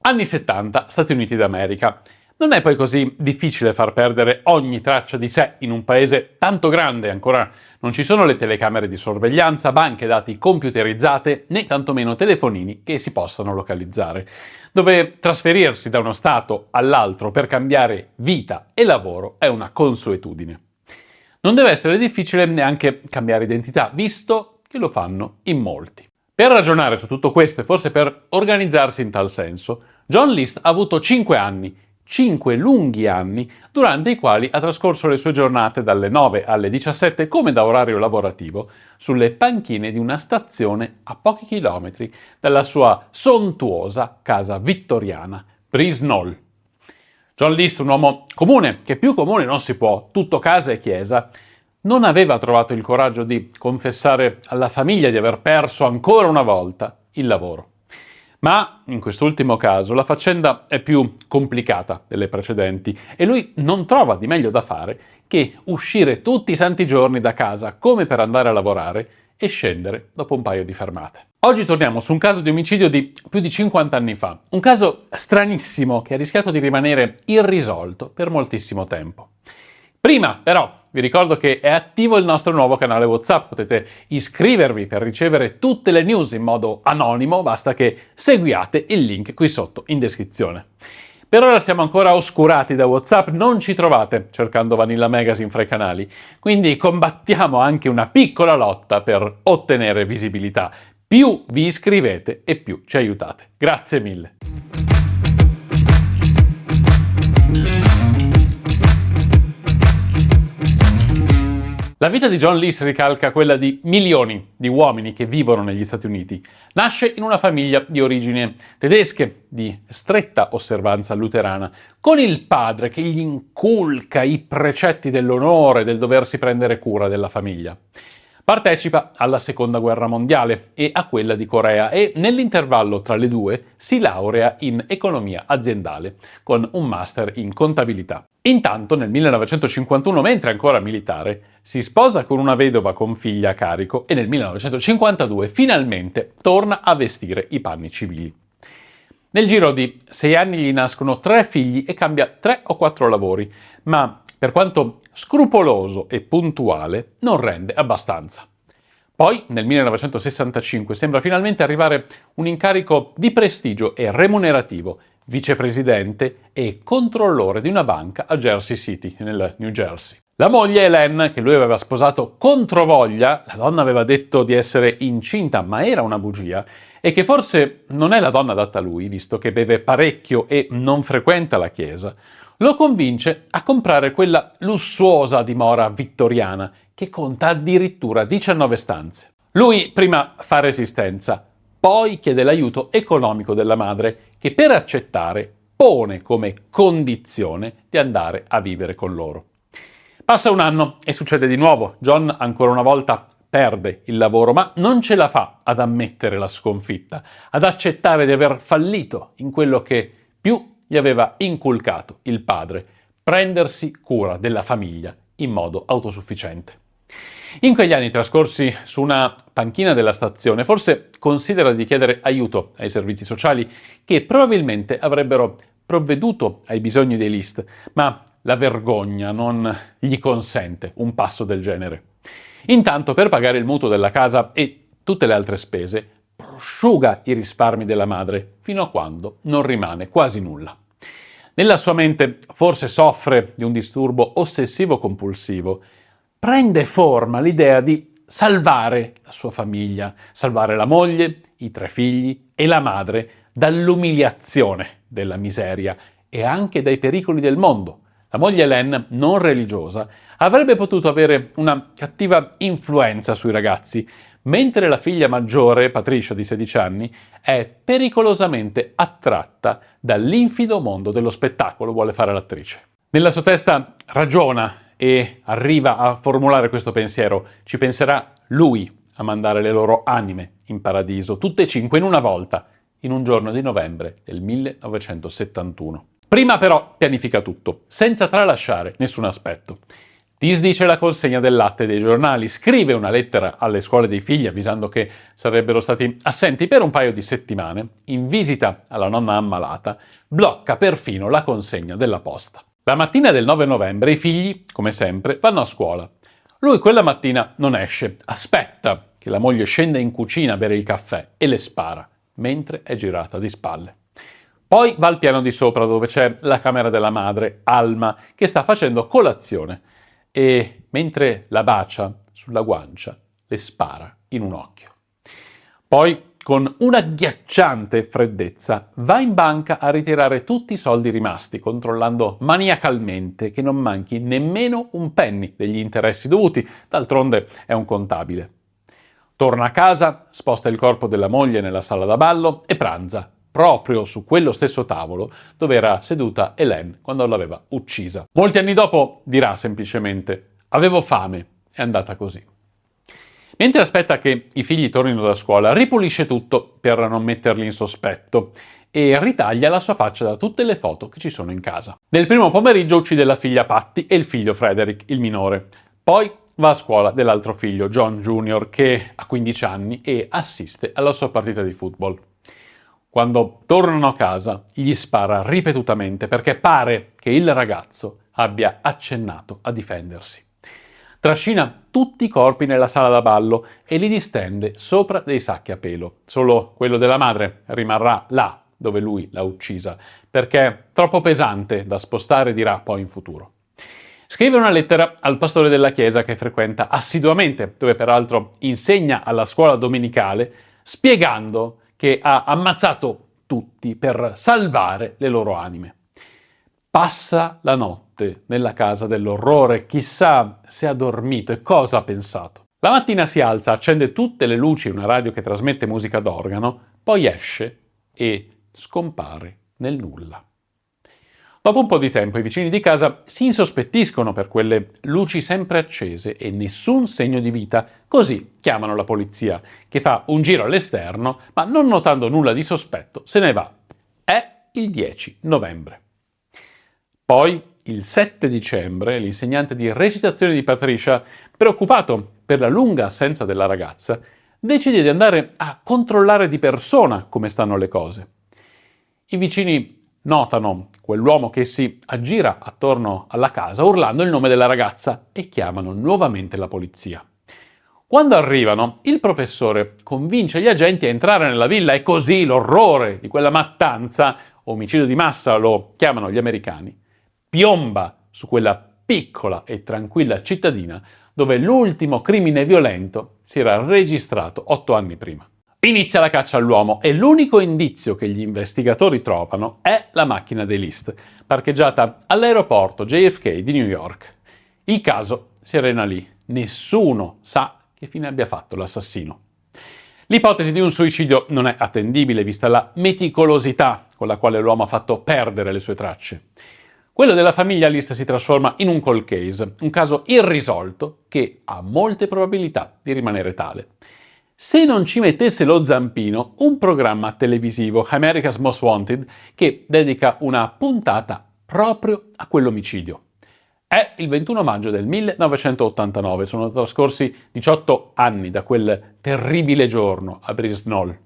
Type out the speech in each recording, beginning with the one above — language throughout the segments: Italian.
Anni 70, Stati Uniti d'America. Non è poi così difficile far perdere ogni traccia di sé in un paese tanto grande, ancora non ci sono le telecamere di sorveglianza, banche dati computerizzate, né tantomeno telefonini che si possano localizzare, dove trasferirsi da uno stato all'altro per cambiare vita e lavoro è una consuetudine. Non deve essere difficile neanche cambiare identità, visto che lo fanno in molti. Per ragionare su tutto questo e forse per organizzarsi in tal senso, John List ha avuto 5 anni, 5 lunghi anni, durante i quali ha trascorso le sue giornate dalle 9 alle 17 come da orario lavorativo sulle panchine di una stazione a pochi chilometri dalla sua sontuosa casa vittoriana, Brisnall. John List, un uomo comune, che più comune non si può, tutto casa e chiesa, non aveva trovato il coraggio di confessare alla famiglia di aver perso ancora una volta il lavoro. Ma in quest'ultimo caso la faccenda è più complicata delle precedenti e lui non trova di meglio da fare che uscire tutti i santi giorni da casa come per andare a lavorare e scendere dopo un paio di fermate. Oggi torniamo su un caso di omicidio di più di 50 anni fa, un caso stranissimo che ha rischiato di rimanere irrisolto per moltissimo tempo. Prima, però, vi ricordo che è attivo il nostro nuovo canale WhatsApp, potete iscrivervi per ricevere tutte le news in modo anonimo, basta che seguiate il link qui sotto in descrizione. Per ora siamo ancora oscurati da WhatsApp, non ci trovate cercando Vanilla Magazine fra i canali, quindi combattiamo anche una piccola lotta per ottenere visibilità. Più vi iscrivete e più ci aiutate. Grazie mille! La vita di John List ricalca quella di milioni di uomini che vivono negli Stati Uniti. Nasce in una famiglia di origini tedesche, di stretta osservanza luterana, con il padre che gli inculca i precetti dell'onore, del doversi prendere cura della famiglia. Partecipa alla Seconda Guerra Mondiale e a quella di Corea e nell'intervallo tra le due si laurea in economia aziendale con un master in contabilità. Intanto nel 1951, mentre ancora militare, si sposa con una vedova con figlia a carico e nel 1952 finalmente torna a vestire i panni civili. Nel giro di 6 anni gli nascono 3 figli e cambia 3 o 4 lavori, ma per quanto scrupoloso e puntuale non rende abbastanza. Poi, nel 1965, sembra finalmente arrivare un incarico di prestigio e remunerativo, vicepresidente e controllore di una banca a Jersey City, nel New Jersey. La moglie Hélène, che lui aveva sposato controvoglia, la donna aveva detto di essere incinta, ma era una bugia, e che forse non è la donna adatta a lui, visto che beve parecchio e non frequenta la chiesa, lo convince a comprare quella lussuosa dimora vittoriana, che conta addirittura 19 stanze. Lui prima fa resistenza, poi chiede l'aiuto economico della madre, che per accettare pone come condizione di andare a vivere con loro. Passa un anno e succede di nuovo. John ancora una volta perde il lavoro, ma non ce la fa ad ammettere la sconfitta, ad accettare di aver fallito in quello che più gli aveva inculcato il padre, prendersi cura della famiglia in modo autosufficiente. In quegli anni trascorsi su una panchina della stazione, forse considera di chiedere aiuto ai servizi sociali che probabilmente avrebbero provveduto ai bisogni dei List, ma la vergogna non gli consente un passo del genere. Intanto, per pagare il mutuo della casa e tutte le altre spese, prosciuga i risparmi della madre fino a quando non rimane quasi nulla. Nella sua mente forse soffre di un disturbo ossessivo-compulsivo. Prende forma l'idea di salvare la sua famiglia, salvare la moglie, i 3 figli e la madre dall'umiliazione della miseria e anche dai pericoli del mondo. La moglie Hélène, non religiosa, avrebbe potuto avere una cattiva influenza sui ragazzi, mentre la figlia maggiore, Patricia di 16 anni, è pericolosamente attratta dall'infido mondo dello spettacolo, vuole fare l'attrice. Nella sua testa ragiona e arriva a formulare questo pensiero: ci penserà lui a mandare le loro anime in paradiso, tutte e 5 in una volta, in un giorno di novembre del 1971. Prima però pianifica tutto, senza tralasciare nessun aspetto. Disdice la consegna del latte e dei giornali, scrive una lettera alle scuole dei figli avvisando che sarebbero stati assenti per un paio di settimane, in visita alla nonna ammalata, blocca perfino la consegna della posta. La mattina del 9 novembre i figli, come sempre, vanno a scuola. Lui quella mattina non esce, aspetta che la moglie scenda in cucina a bere il caffè e le spara, mentre è girata di spalle. Poi va al piano di sopra dove c'è la camera della madre, Alma, che sta facendo colazione e mentre la bacia sulla guancia le spara in un occhio. Poi, con una ghiacciante freddezza, va in banca a ritirare tutti i soldi rimasti, controllando maniacalmente che non manchi nemmeno un penny degli interessi dovuti, d'altronde è un contabile. Torna a casa, sposta il corpo della moglie nella sala da ballo e pranza, proprio su quello stesso tavolo dove era seduta Hélène quando l'aveva uccisa. Molti anni dopo dirà semplicemente: avevo fame, è andata così. Mentre aspetta che i figli tornino da scuola, ripulisce tutto per non metterli in sospetto e ritaglia la sua faccia da tutte le foto che ci sono in casa. Nel primo pomeriggio uccide la figlia Patty e il figlio Frederick, il minore. Poi va a scuola dell'altro figlio, John Jr., che ha 15 anni e assiste alla sua partita di football. Quando tornano a casa, gli spara ripetutamente perché pare che il ragazzo abbia accennato a difendersi. Trascina tutti i corpi nella sala da ballo e li distende sopra dei sacchi a pelo. Solo quello della madre rimarrà là dove lui l'ha uccisa, perché è troppo pesante da spostare, dirà poi in futuro. Scrive una lettera al pastore della chiesa che frequenta assiduamente, dove peraltro insegna alla scuola domenicale, spiegando che ha ammazzato tutti per salvare le loro anime. Passa la notte nella casa dell'orrore, chissà se ha dormito e cosa ha pensato. La mattina si alza, accende tutte le luci e una radio che trasmette musica d'organo, poi esce e scompare nel nulla. Dopo un po' di tempo i vicini di casa si insospettiscono per quelle luci sempre accese e nessun segno di vita, così chiamano la polizia, che fa un giro all'esterno, ma non notando nulla di sospetto se ne va. È il 10 novembre. Poi, il 7 dicembre, l'insegnante di recitazione di Patricia, preoccupato per la lunga assenza della ragazza, decide di andare a controllare di persona come stanno le cose. I vicini notano quell'uomo che si aggira attorno alla casa urlando il nome della ragazza e chiamano nuovamente la polizia. Quando arrivano, il professore convince gli agenti a entrare nella villa e così l'orrore di quella mattanza, omicidio di massa lo chiamano gli americani, piomba su quella piccola e tranquilla cittadina dove l'ultimo crimine violento si era registrato 8 anni prima. Inizia la caccia all'uomo e l'unico indizio che gli investigatori trovano è la macchina dei List, parcheggiata all'aeroporto JFK di New York. Il caso si arena lì. Nessuno sa che fine abbia fatto l'assassino. L'ipotesi di un suicidio non è attendibile vista la meticolosità con la quale l'uomo ha fatto perdere le sue tracce. Quello della famiglia List si trasforma in un cold case, un caso irrisolto che ha molte probabilità di rimanere tale. Se non ci mettesse lo zampino un programma televisivo, America's Most Wanted, che dedica una puntata proprio a quell'omicidio. È il 21 maggio del 1989, sono trascorsi 18 anni da quel terribile giorno a Brisnol.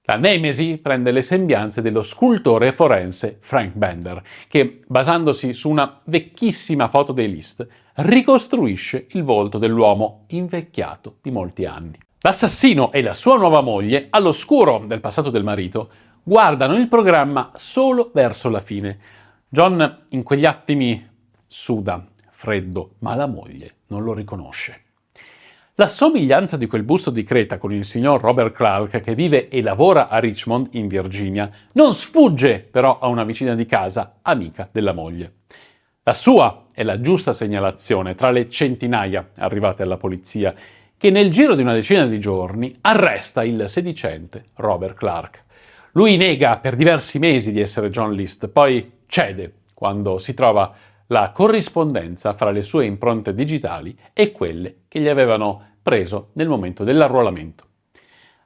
La nemesi prende le sembianze dello scultore forense Frank Bender, che, basandosi su una vecchissima foto dei List, ricostruisce il volto dell'uomo invecchiato di molti anni. L'assassino e la sua nuova moglie, all'oscuro del passato del marito, guardano il programma solo verso la fine. John in quegli attimi suda, freddo, ma la moglie non lo riconosce. La somiglianza di quel busto di Creta con il signor Robert Clark, che vive e lavora a Richmond, in Virginia, non sfugge però a una vicina di casa, amica della moglie. La sua è la giusta segnalazione tra le centinaia arrivate alla polizia, che nel giro di una decina di giorni arresta il sedicente Robert Clark. Lui nega per diversi mesi di essere John List, poi cede quando si trova la corrispondenza fra le sue impronte digitali e quelle che gli avevano preso nel momento dell'arruolamento.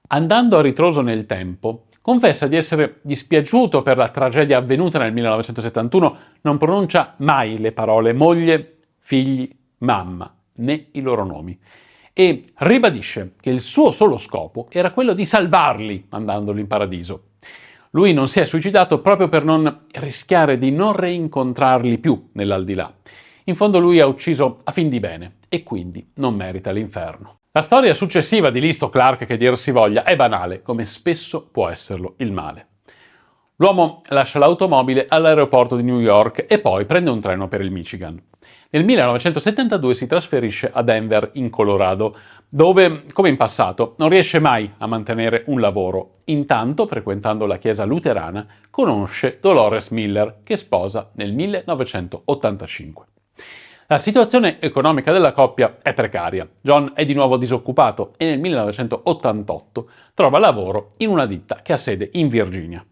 Andando a ritroso nel tempo, confessa di essere dispiaciuto per la tragedia avvenuta nel 1971, non pronuncia mai le parole moglie, figli, mamma né i loro nomi e ribadisce che il suo solo scopo era quello di salvarli mandandoli in paradiso. Lui non si è suicidato proprio per non rischiare di non reincontrarli più nell'aldilà. In fondo lui ha ucciso a fin di bene e quindi non merita l'inferno. La storia successiva di Listo Clark, che dir si voglia, è banale, come spesso può esserlo il male. L'uomo lascia l'automobile all'aeroporto di New York e poi prende un treno per il Michigan. Nel 1972 si trasferisce a Denver, in Colorado, dove, come in passato, non riesce mai a mantenere un lavoro. Intanto, frequentando la chiesa luterana, conosce Dolores Miller, che sposa nel 1985. La situazione economica della coppia è precaria. John è di nuovo disoccupato e nel 1988 trova lavoro in una ditta che ha sede in Virginia.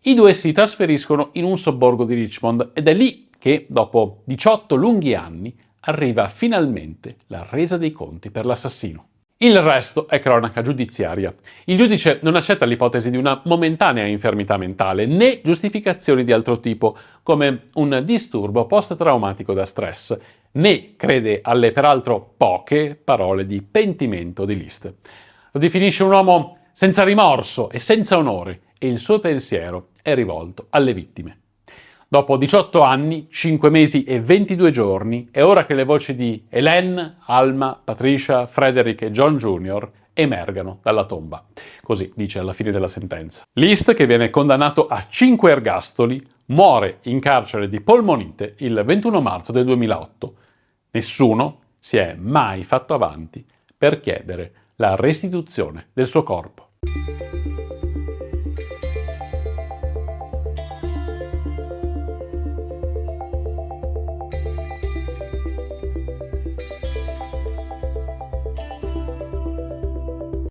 I due si trasferiscono in un sobborgo di Richmond ed è lì che, dopo 18 lunghi anni, arriva finalmente la resa dei conti per l'assassino. Il resto è cronaca giudiziaria. Il giudice non accetta l'ipotesi di una momentanea infermità mentale, né giustificazioni di altro tipo, come un disturbo post-traumatico da stress, né crede alle peraltro poche parole di pentimento di List. Lo definisce un uomo senza rimorso e senza onore, e il suo pensiero è rivolto alle vittime. Dopo 18 anni, 5 mesi e 22 giorni, è ora che le voci di Hélène, Alma, Patricia, Frederick e John Jr. emergano dalla tomba. Così dice alla fine della sentenza. List, che viene condannato a 5 ergastoli, muore in carcere di polmonite il 21 marzo del 2008. Nessuno si è mai fatto avanti per chiedere la restituzione del suo corpo.